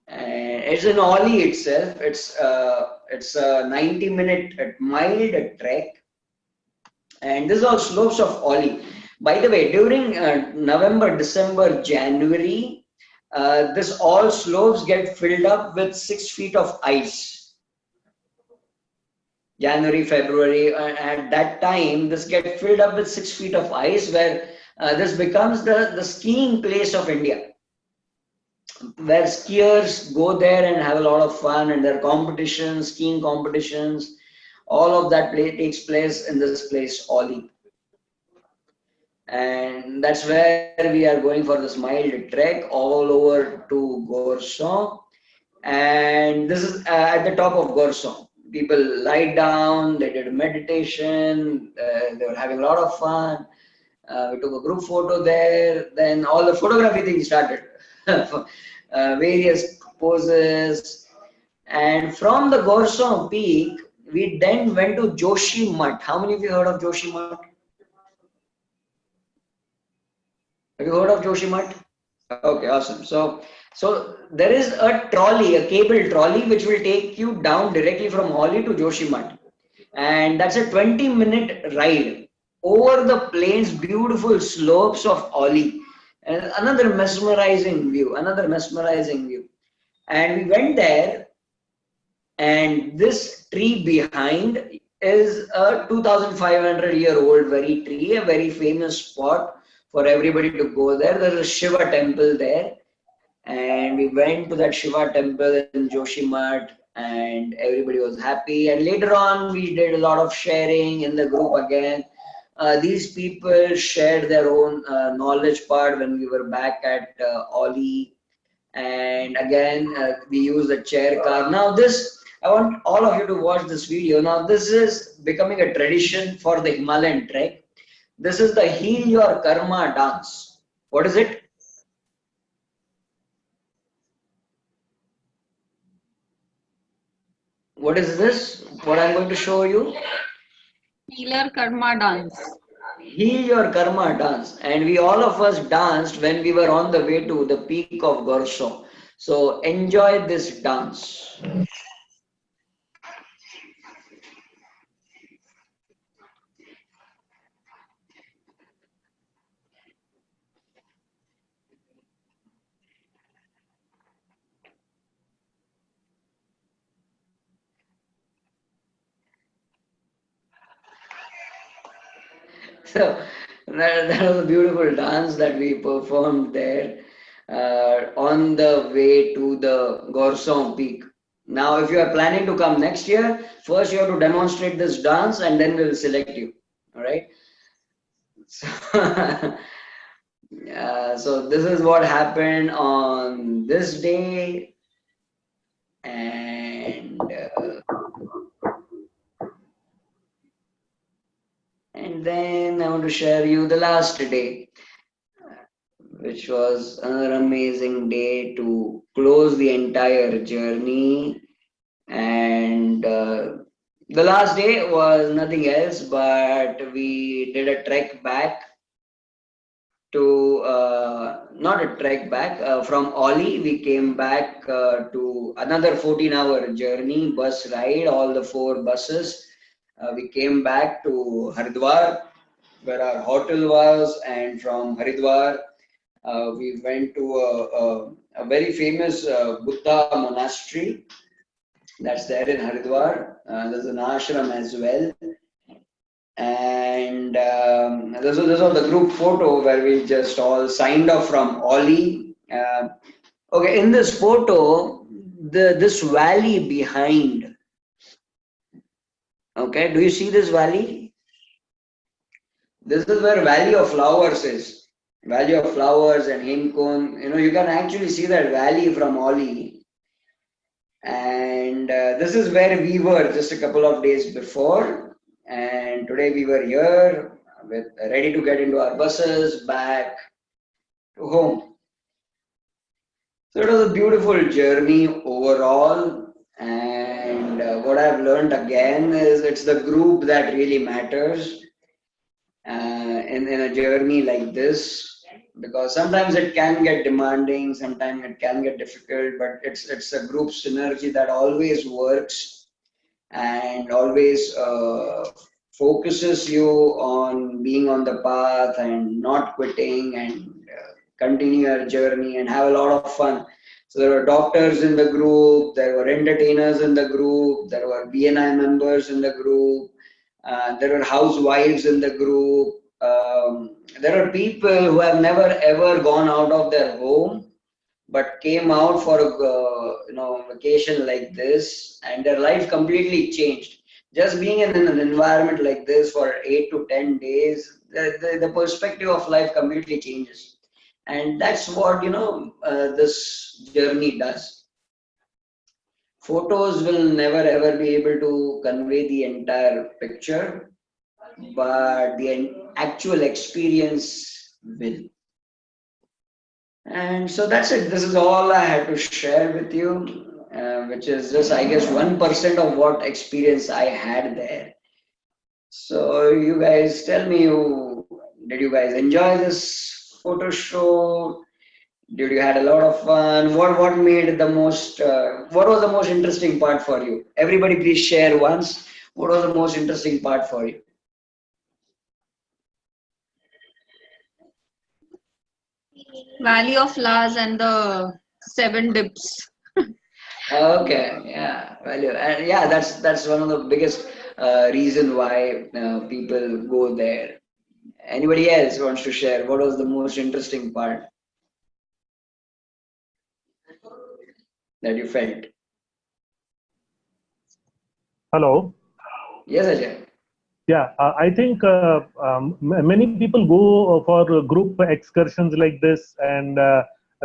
And it's in Auli itself. It's a 90-minute mild trek. And this is all slopes of Auli. By the way, during November, December, January, this all slopes get filled up with 6 feet of ice. January, February, at that time, this gets filled up with 6 feet of ice, where this becomes the skiing place of India, where skiers go there and have a lot of fun, and there are competitions, skiing competitions. All of that takes place in this place, Auli. And that's where we are going for this mild trek all over to Gorson. And this is at the top of Gorson. People lied down, they did meditation, they were having a lot of fun. We took a group photo there, then all the photography things started. Various poses. And from the Gorson peak, we then went to Joshi Mutt. How many of you heard of Joshi Mutt? Have you heard of Joshi Mutt? Okay, awesome. So there is a trolley, a cable trolley, which will take you down directly from Auli to Joshimath, and that's a 20-minute ride over the plains, beautiful slopes of Auli, and another mesmerizing view, And we went there, and this tree behind is a 2,500-year-old very tree, a very famous spot for everybody to go there. There's a Shiva temple there, and we went to that Shiva temple in Joshimath, and everybody was happy. And later on, we did a lot of sharing in the group again. These people shared their own knowledge part when we were back at Auli, and again we use the chair car. Now this, I want all of you to watch this video. Now this is becoming a tradition for the Himalayan trek. This is the Heal Your Karma dance. What is it? What is this? What I'm going to show you? Healer Karma dance. Heal Your Karma dance. And we all of us danced when we were on the way to the peak of Gorso. So enjoy this dance. So that was a beautiful dance that we performed there on the way to the Gorson Peak. Now, if you are planning to come next year, first you have to demonstrate this dance and then we'll select you. All right. So, so this is what happened on this day. And then I want to share you the last day, which was another amazing day to close the entire journey. And the last day was nothing else, but we did a trek back to, not a trek back, from Auli. We came back to another 14-hour journey, bus ride, all the 4 buses. We came back to Haridwar, where our hotel was, and from Haridwar, we went to a very famous Buddha monastery that's there in Haridwar. There's an ashram as well. And this was the group photo where we just all signed off from Auli. Okay, in this photo, this valley behind. Okay, do you see this valley? This is where Valley of Flowers is. Valley of Flowers and Hemkund. You know, you can actually see that valley from Auli. And this is where we were just a couple of days before. And today we were here, ready to get into our buses back to home. So it was a beautiful journey overall. And what I've learned again is it's the group that really matters. In a journey like this, because sometimes it can get demanding, sometimes it can get difficult, but it's a group synergy that always works and always focuses you on being on the path and not quitting and continue your journey and have a lot of fun. So there were doctors in the group, there were entertainers in the group, there were BNI members in the group, there are housewives in the group. There are people who have never ever gone out of their home, but came out for a vacation like this, and their life completely changed. Just being in an environment like this for 8 to 10 days, the perspective of life completely changes, and that's what this journey does. Photos will never ever be able to convey the entire picture, but the actual experience will. And so that's it. This is all I had to share with you, which is just, I guess, 1% of what experience I had there. So you guys tell me, did you guys enjoy this photo show? Did you had a lot of fun? What made the most? What was the most interesting part for you? Everybody, please share once. What was the most interesting part for you? Valley of Flowers and the seven dips. Okay, yeah, value, and yeah, that's one of the biggest reason why people go there. Anybody else wants to share? What was the most interesting part that you felt? Hello. Yes, Ajay. Yeah, I think many people go for group excursions like this, and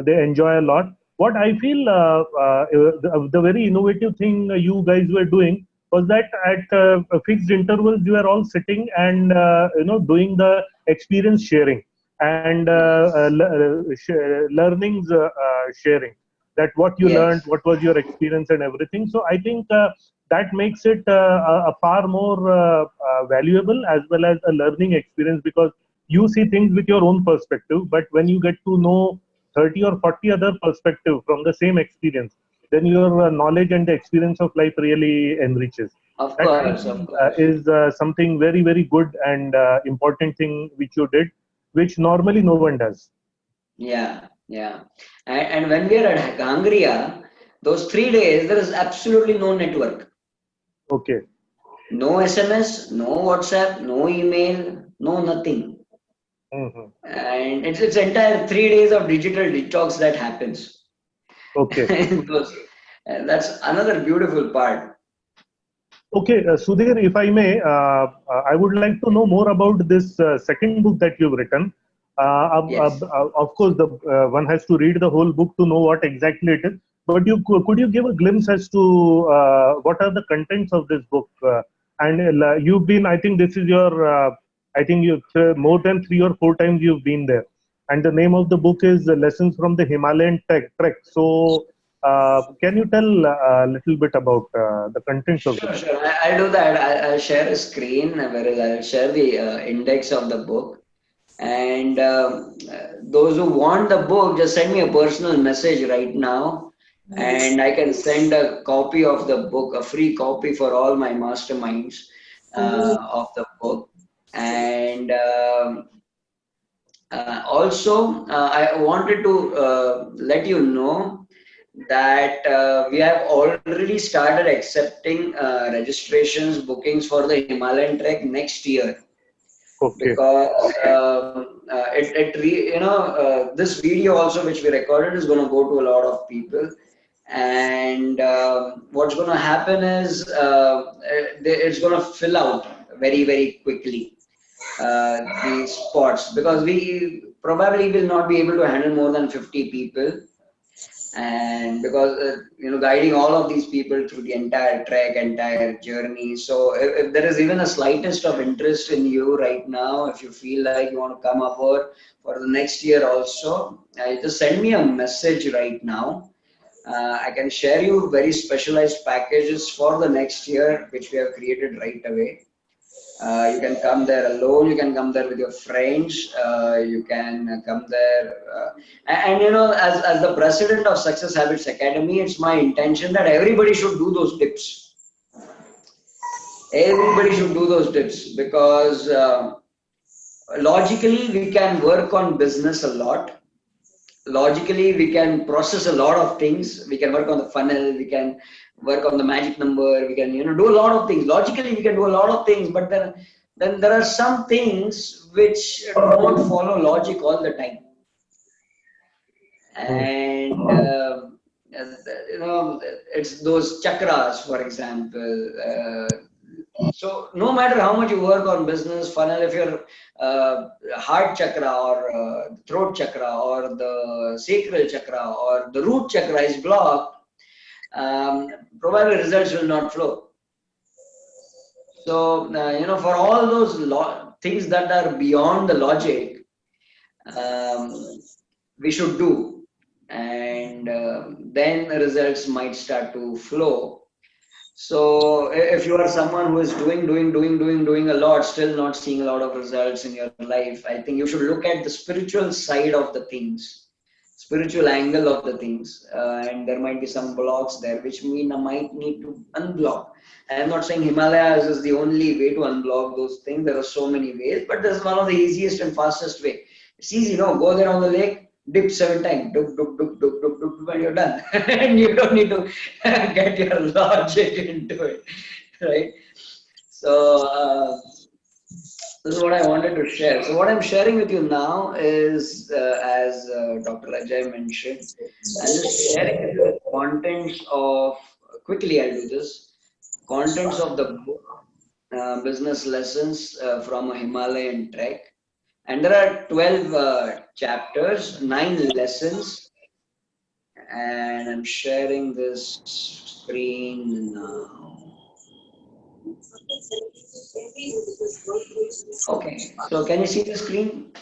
they enjoy a lot. What I feel the very innovative thing you guys were doing was that at fixed intervals you are all sitting and doing the experience sharing and learnings sharing. That what you learned, Yes, what was your experience, and everything. So I think. That makes it a far more valuable as well as a learning experience, because you see things with your own perspective, but when you get to know 30 or 40 other perspective from the same experience, then your knowledge and the experience of life really enriches. of That I course, feel of course. is something very, very good and important thing which you did, which normally no one does. Yeah, yeah. And when we are at Gangria, those 3 days, there is absolutely no network, Okay. no SMS, no WhatsApp, no email, no nothing. Hmm. And it's entire 3 days of digital detox that happens. Okay. Those- and that's another beautiful part. Okay, Sudhir, if I may, I would like to know more about this second book that you've written. Yes. Of course, the one has to read the whole book to know what exactly it is. But could you give a glimpse as to what are the contents of this book? And you've been, I think this is your, I think you've more than 3 or 4 times you've been there. And the name of the book is Lessons from the Himalayan Trek. So, can you tell a little bit about the contents of the Sure, book? sure. I'll do that. I'll share a screen where I'll share the index of the book. And those who want the book, just send me a personal message right now, and I can send a copy of the book, a free copy for all my masterminds of the book. And also, I wanted to let you know that we have already started accepting registrations, bookings for the Himalayan trek next year, Okay. because this video also which we recorded is going to go to a lot of people, and what's going to happen is it's going to fill out very, very quickly, these spots, because we probably will not be able to handle more than 50 people, and because guiding all of these people through the entire trek, entire journey. So if there is even a slightest of interest in you right now, if you feel like you want to come aboard for the next year also, just send me a message right now. I can share you very specialized packages for the next year which we have created right away. You can come there alone, you can come there with your friends, you can come there. As the president of Success Habits Academy, it's my intention that everybody should do those tips. Everybody should do those tips, because logically we can work on business a lot. Logically we can process a lot of things. We can work on the funnel, we can work on the magic number, we can do a lot of things. Logically we can do a lot of things, but then there are some things which don't follow logic all the time. Hmm. And it's those chakras, for example. So no matter how much you work on business funnel, if your heart chakra or throat chakra or the sacral chakra or the root chakra is blocked, probably results will not flow. So for all those things that are beyond the logic, we should do, and then the results might start to flow. So if you are someone who is doing a lot, still not seeing a lot of results in your life, I think you should look at the spiritual side of the things. spiritual angle of the things, and there might be some blocks there which we might need to unblock. I am not saying Himalayas is the only way to unblock those things. There are so many ways, but this is one of the easiest and fastest way. It's easy, go there on the lake, dip 7 times, dip, dip, dip, dip, dip, dip, and you're done. And you don't need to get your logic into it, right? So this is what I wanted to share. So what I'm sharing with you now is, as Dr. Ajay mentioned, I'm just sharing with you the contents of, quickly I'll do this, contents of the book, Business Lessons from a Himalayan Trek. And there are 12 chapters, 9 lessons, and I'm sharing this screen now. Okay, so can you see the screen?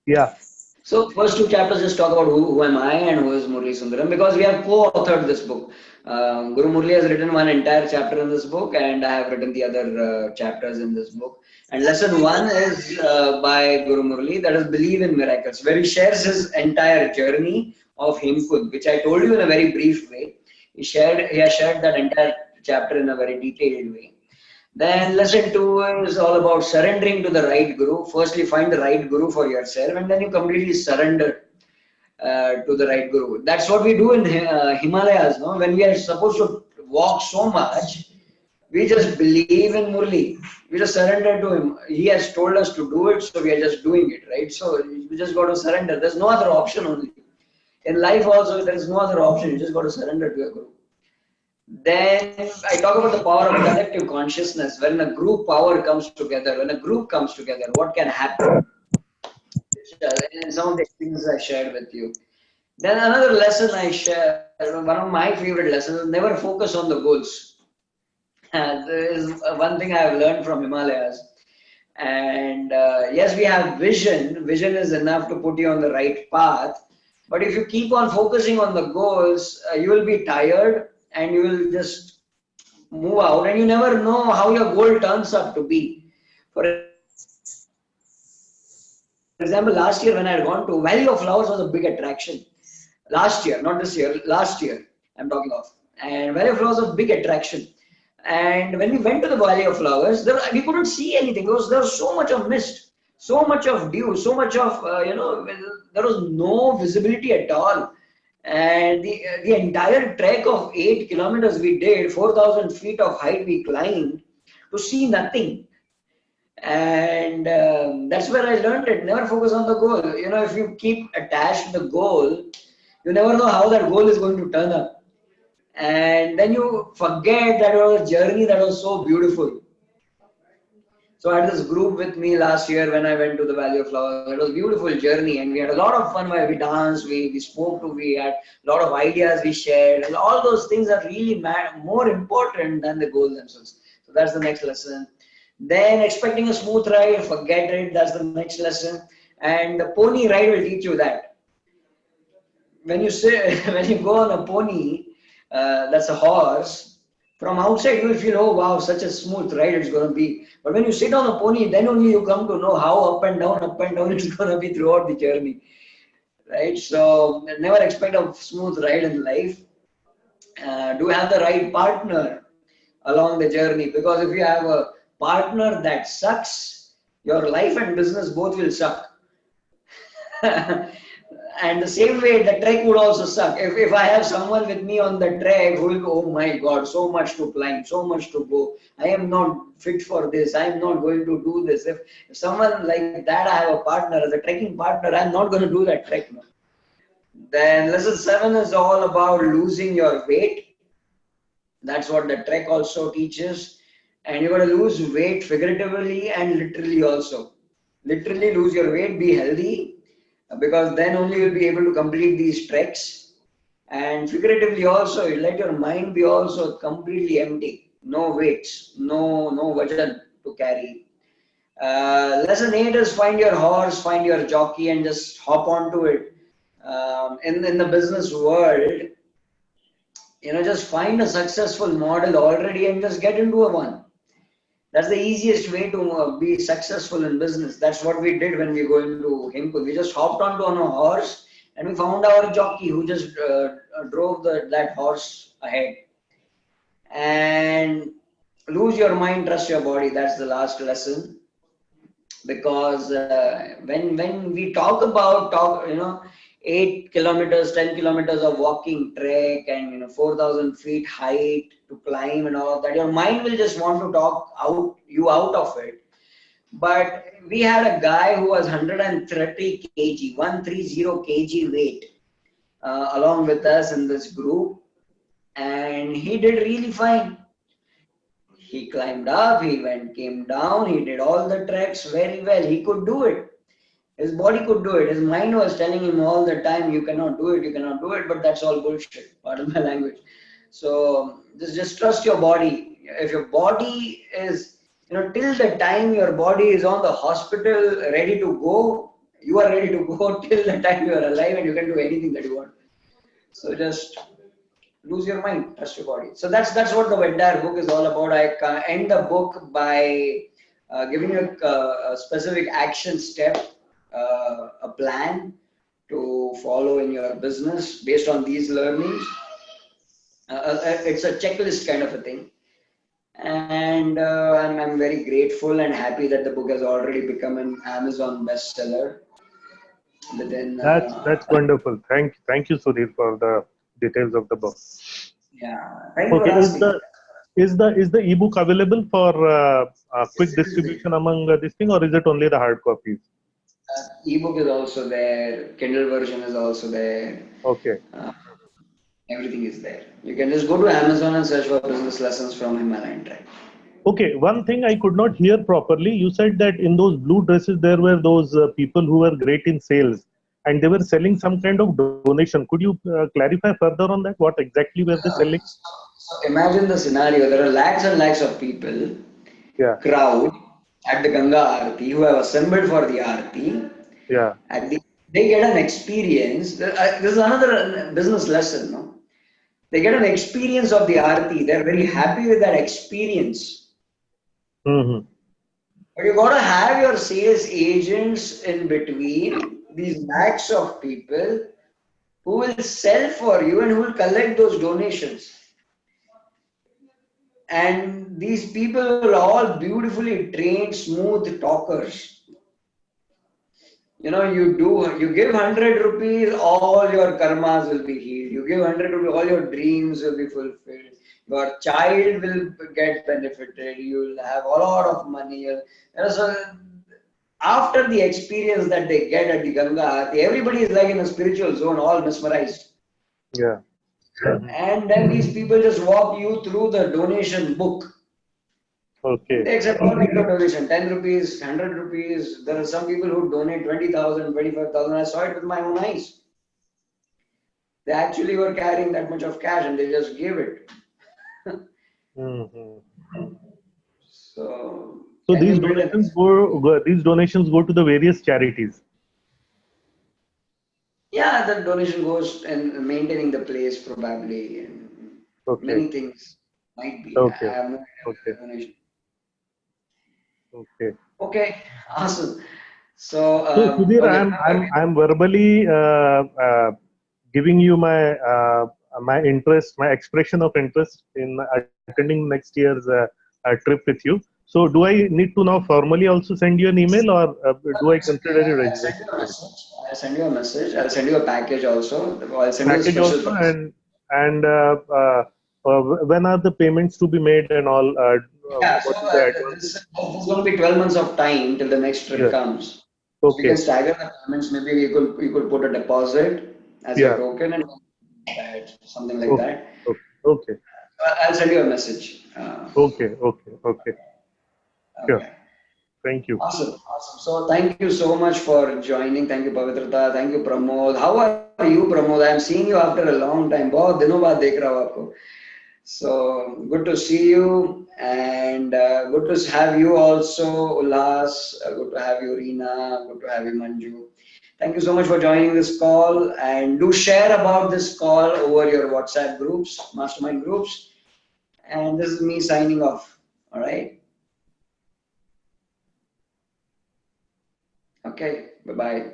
Yeah. So first 2 chapters just talk about who am I and who is Murali Sundaram, because we have co-authored this book. Guru Murali has written one entire chapter in this book, and I have written the other chapters in this book. And lesson 1 is by Guru Murali, that is Believe in Miracles, where he shares his entire journey of Hemkund, which I told you in a very brief way. He has shared that entire chapter in a very detailed way. Then lesson 2 is all about surrendering to the right guru. Firstly, find the right guru for yourself, and then you completely surrender to the right guru. That's what we do in Himalayas. No? When we are supposed to walk so much, we just believe in Murli. We just surrender to him. He has told us to do it, so we are just doing it, right? So we just got to surrender. There's no other option only. In life also, there is no other option. You just got to surrender to your guru. Then I talk about the power of collective consciousness. When a group power comes together, when a group comes together, what can happen? And some of the things I shared with you. Then another lesson I share, one of my favorite lessons is never focus on the goals. There is one thing I have learned from Himalayas. And yes, we have vision. Vision is enough to put you on the right path. But if you keep on focusing on the goals, you will be tired and you will just move out, and you never know how your goal turns up to be. For example, last year when I had gone to Valley of Flowers was a big attraction. Last year, not this year, last year I'm talking of. And Valley of Flowers was a big attraction. And when we went to the Valley of Flowers, we couldn't see anything because there was so much of mist, so much of dew, so much of, there was no visibility at all. And the entire trek of 8 kilometers we did, 4,000 feet of height we climbed to see nothing. And that's where I learned it. Never focus on the goal. If you keep attached to the goal, you never know how that goal is going to turn up. And then you forget that it was a journey that was so beautiful. So I had this group with me last year when I went to the Valley of Flowers. It was a beautiful journey, and we had a lot of fun while we danced, we spoke, we had a lot of ideas we shared, and all those things are really more important than the goals themselves. So that's the next lesson. Then expecting a smooth ride, forget it, that's the next lesson. And the pony ride will teach you that. When you go on a pony, that's a horse, from outside you will feel, oh wow, such a smooth ride it's going to be. But when you sit on a pony, then only you come to know how up and down it's going to be throughout the journey. Right? So never expect a smooth ride in life. Do have the right partner along the journey, because if you have a partner that sucks, your life and business both will suck. And the same way, the trek would also suck. If I have someone with me on the trek who will go, oh my God, so much to climb, so much to go. I am not fit for this. I am not going to do this. If someone like that, I have a partner, as a trekking partner, I am not going to do that trek. No. Then lesson 7 is all about losing your weight. That's what the trek also teaches. And you're going to lose weight figuratively and literally also. Literally lose your weight, be healthy, because then only you'll be able to complete these treks. And figuratively also, you let your mind be also completely empty. No weights, no vajan to carry. Lesson 8 is find your horse, find your jockey, and just hop onto it. In the business world, just find a successful model already and just get into one. That's the easiest way to be successful in business. That's what we did when we go into Hemkund. We just hopped onto a horse and we found our jockey who just drove that horse ahead. And lose your mind, trust your body. That's the last lesson. Because when we talk about 8 kilometers, 10 kilometers of walking trek, and 4,000 feet height to climb and all of that, your mind will just want to talk out of it. But we had a guy who was 130 kg, 130 kg weight, along with us in this group, and he did really fine. He climbed up, came down, he did all the treks very well. He could do it. His body could do it. His mind was telling him all the time, you cannot do it, you cannot do it, but that's all bullshit. Pardon my language. So just trust your body. If your body is, till the time your body is on the hospital ready to go, you are ready to go till the time you are alive and you can do anything that you want. So just lose your mind, trust your body. So that's what the entire book is all about. I end the book by giving you a specific action step, a plan to follow in your business based on these learnings. It's a checklist kind of a thing. And I'm very grateful and happy that the book has already become an Amazon bestseller. Within That's wonderful. Thank you, Sudhir, for the details of the book. Thank you for Okay, asking. is the ebook available for quick distribution among this thing, or is it only the hard copies? Ebook is also there. Kindle version is also there. Okay. Everything is there. You can just go to Amazon and search for business lessons from Himalayan Trek. Okay, one thing I could not hear properly. You said that in those blue dresses there were those people who were great in sales, and they were selling some kind of donation. Could you clarify further on that? What exactly were they selling? So imagine the scenario. There are lakhs and lakhs of people, Yeah. crowd at the Ganga Aarthi who have assembled for the Aarthi. Yeah. They get an experience. This is another business lesson. No? They get an experience of the Aarthi. They're very happy with that experience. Mm-hmm. But you got to have your sales agents in between these lakhs of people who will sell for you and who will collect those donations. And these people are all beautifully trained, smooth talkers. You give 100 rupees, all your karmas will be healed. You give 100 rupees, all your dreams will be fulfilled. Your child will get benefited. You will have a lot of money. So after the experience that they get at the Ganga Aarti, everybody is like in a spiritual zone, all mesmerized. Yeah. And then these people just walk you through the donation book. Okay. They accept all kind of donation, 10 rupees, 100 rupees. There are some people who donate 20,000, 25,000. I saw it with my own eyes. They actually were carrying that much of cash and they just gave it. Mm-hmm. So these donations go to the various charities. Yeah, the donation goes in maintaining the place probably, and many things might be. Okay. I have no Okay. donation. Okay. Okay, awesome. So, Sudhir, okay. I'm verbally giving you my interest, my expression of interest in attending next year's trip with you. So, do I need to now formally also send you an email, or do I consider it reservation? I'll send you a message. I'll send you a package also. I'll send Package you a special also, and when are the payments to be made and all? What is the advance? This is going to be 12 months of time till the next trip comes. So we Okay. can stagger the payments. Maybe you could put a deposit as your token and something like that. Okay. I'll send you a message. Okay. Sure. Okay. Thank you. Awesome. So thank you so much for joining. Thank you, Pavitrata. Thank you, Pramod. How are you, Pramod? I'm seeing you after a long time. बहुत दिनों बाद देख रहा हूँ आपको. So good to see you, and good to have you also, Ullas. Good to have you, Reena. Good to have you, Manju. Thank you so much for joining this call, and do share about this call over your WhatsApp groups, mastermind groups. And this is me signing off. All right. Okay. Bye-bye.